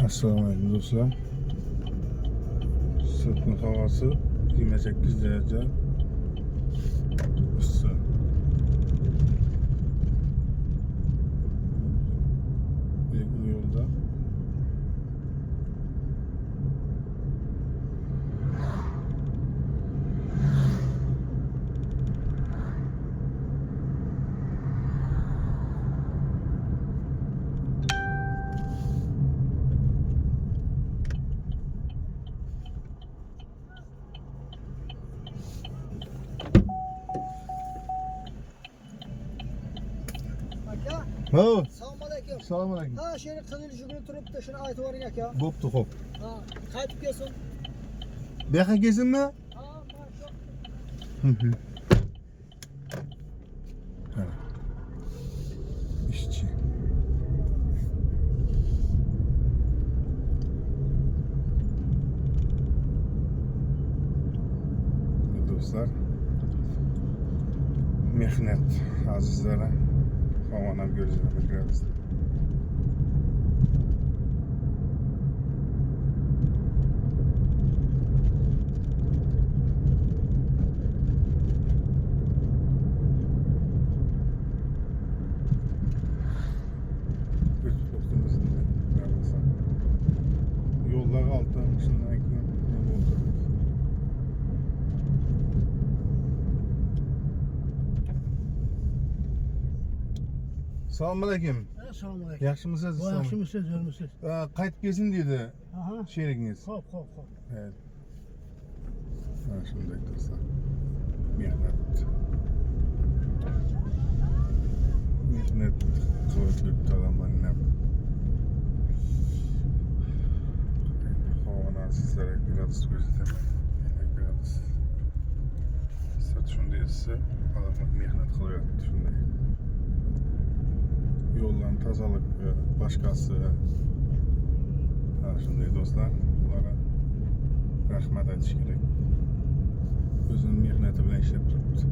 Assalomu do'stlar. Sirtning havosi 28 derece issiq. Bu yo'lda Ha, Assalomu alaykum. assalomu alaykum. Ha, shu yerda qizil yugurib turibdi, shuni aytib yuboring aka. Bo'pti, xo'p. Ha, qaytib kelsin. Bu yoqqa kelsinmi? Ha, mana shu. Ha. İşçi. Do'stlar, mehnat azizlari, havanam ko'zingizga kiramiz. Yollar altın, şundan keyin ne oldu? Assalomu alaykum. Assalomu alaykum. Yaxshimisiz? Yaxshimisiz, o'rmisiz? Qaytib kelsin dedi Aha. sherigingiz. Xo'p. Evet. Mana shunday do'stlar. Mehnat qilib talamanlar. Havani sizlarga gradus ko'rsataman. Gradus. Siz shunday esa odamlar mehnat qilyapti shunday. Yo'llarni tozalik boshqasi. Mana shunday do'stlar. Ularga rahmat aytish kerak. O'zining mehnati bilan ishlab turibdi.